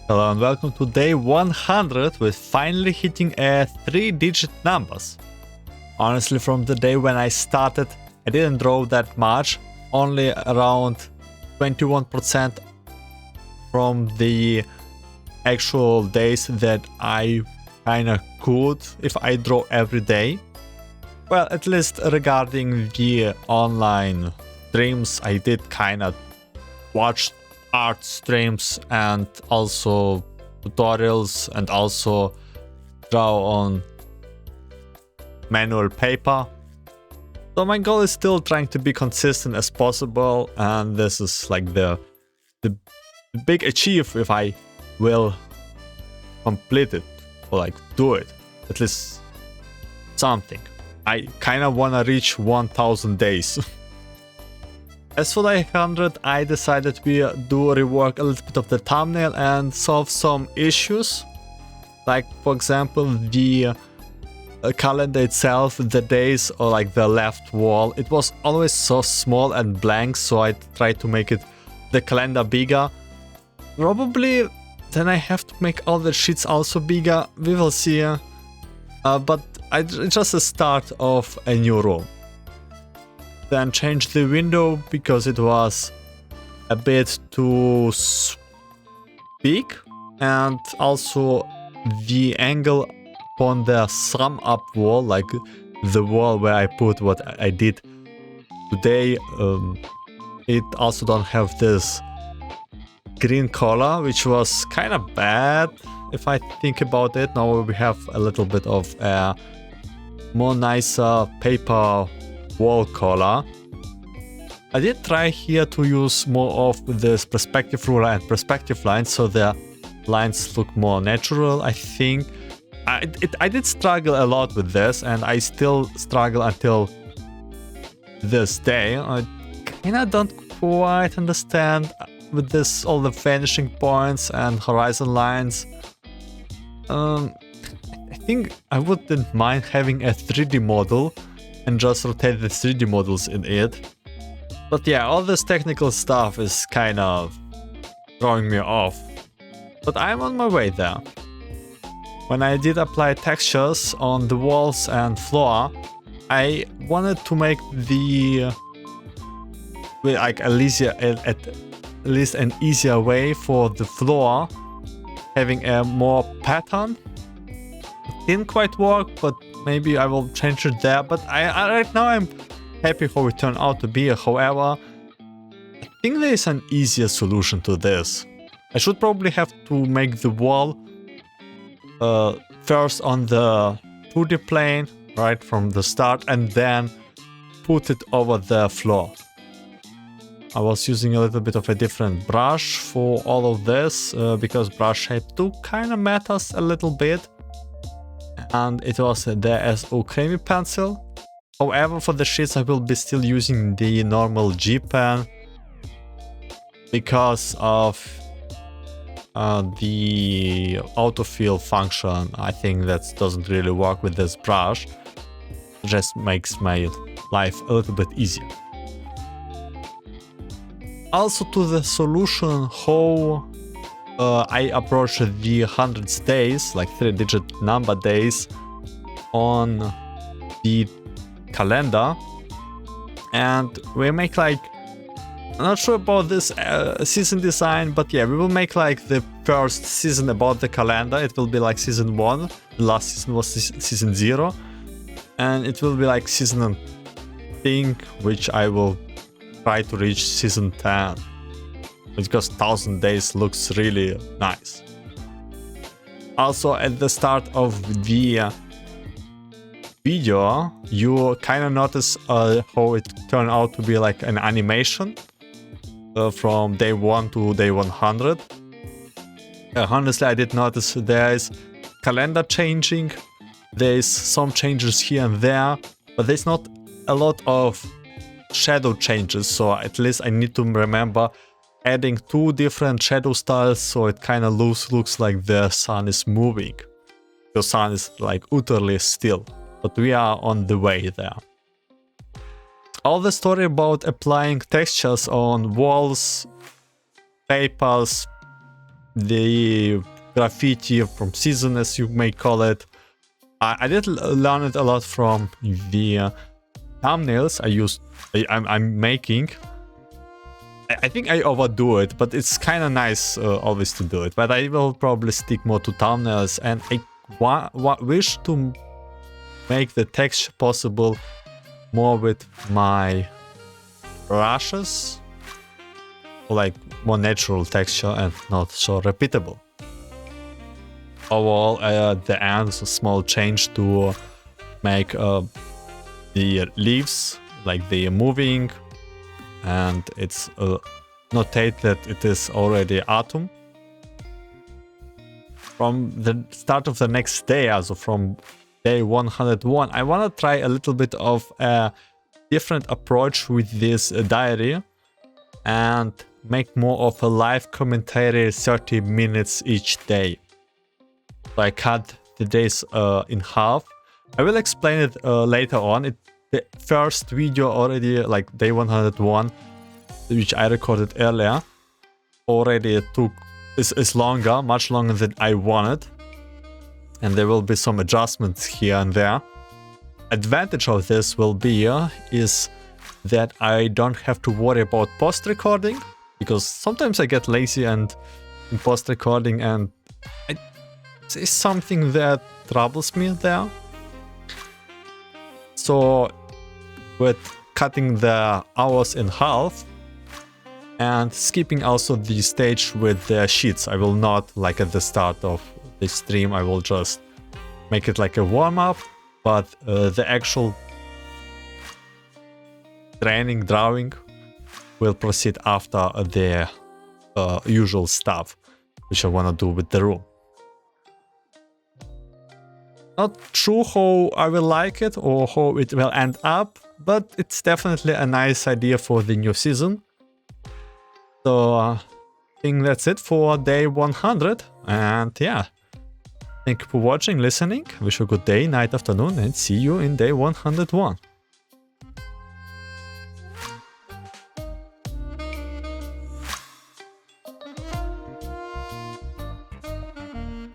Hello and welcome to day 100 with finally hitting a 3-digit numbers. Honestly, from the day when I started, I didn't draw that much, only around 21% from the actual days that I kinda could if I draw every day. Well, at least regarding the online streams, I did kinda watch art streams and also tutorials and also draw on manual paper. So my goal is still trying to be consistent as possible, and this is like the big achieve if I will complete it or like do it, at least something. I kind of want to reach 1000 days. As for the 100, I decided we do rework a little bit of the thumbnail and solve some issues. Like, for example, the calendar itself, the days or like the left wall, it was always so small and blank, so I tried to make it the calendar bigger. Probably then I have to make all the sheets also bigger, we will see. But it's just a start of a new room. Then change the window because it was a bit too big, and also the angle on the sum up wall, like the wall where I put what I did today, it also don't have this green color, which was kind of bad if I think about it. Now we have a little bit of a more nicer paper wall color. I did try here to use more of this perspective ruler and perspective lines, so the lines look more natural. I think I did struggle a lot with this, and I still struggle until this day. I kinda don't quite understand with this, all the vanishing points and horizon lines. I think I wouldn't mind having a 3D model and just rotate the 3D models in it. But yeah, all this technical stuff is kind of throwing me off. But I'm on my way there. When I did apply textures on the walls and floor, I wanted to make the like at least an easier way for the floor, having a more pattern. It didn't quite work, but maybe I will change it there. But right now I'm happy how it turned out to be. However, I think there is an easier solution to this. I should probably have to make the wall first on the 2D plane, right from the start, and then put it over the floor. I was using a little bit of a different brush for all of this, because brush shape too kind of matters a little bit. And it was the SO Creamy pencil. However, for the sheets I will be still using the normal G pen because of the autofill function. I think that doesn't really work with this brush. It just makes my life a little bit easier. Also, to the solution how I approach the 100 days, like 3-digit number days on the calendar, and we make like, I'm not sure about this season design, but yeah, we will make like the first season about the calendar. It will be like season 1, the last season was season 0, and it will be like season thing, which I will try to reach season 10, because 1000 days looks really nice. Also, at the start of the video, you kind of notice how it turned out to be like an animation from day 1 to day 100. Honestly, I did notice there is calendar changing, there is some changes here and there, but there's not a lot of shadow changes, so at least I need to remember adding 2 different shadow styles, so it kind of looks like the sun is moving. The sun is like utterly still, but we are on the way there. All the story about applying textures on walls, papers, the graffiti from season, as you may call it. I did learn it a lot from the thumbnails I'm making. I think I overdo it, but it's kind of nice always to do it. But I will probably stick more to thumbnails, and I wish to make the texture possible more with my brushes, like more natural texture and not so repeatable. Overall, at the end, a small change to make the leaves, like they are moving, and it's notate that it is already autumn. From the start of the next day, also from day 101, I want to try a little bit of a different approach with this diary and make more of a live commentary 30 minutes each day. So I cut the days in half. I will explain it later on. The first video already, like day 101, which I recorded earlier, already is longer, much longer than I wanted. And there will be some adjustments here and there. Advantage of this will be is that I don't have to worry about post-recording, because sometimes I get lazy and in post-recording, and it's something that troubles me there. So with cutting the hours in half and skipping also the stage with the sheets, I will not, like at the start of the stream, I will just make it like a warm-up, but the actual training drawing will proceed after the usual stuff, which I want to do with the room. Not sure how I will like it or how it will end up, but it's definitely a nice idea for the new season. So I think that's it for day 100, and yeah, thank you for watching, listening. Wish you a good day, night, afternoon, and see you in day 101.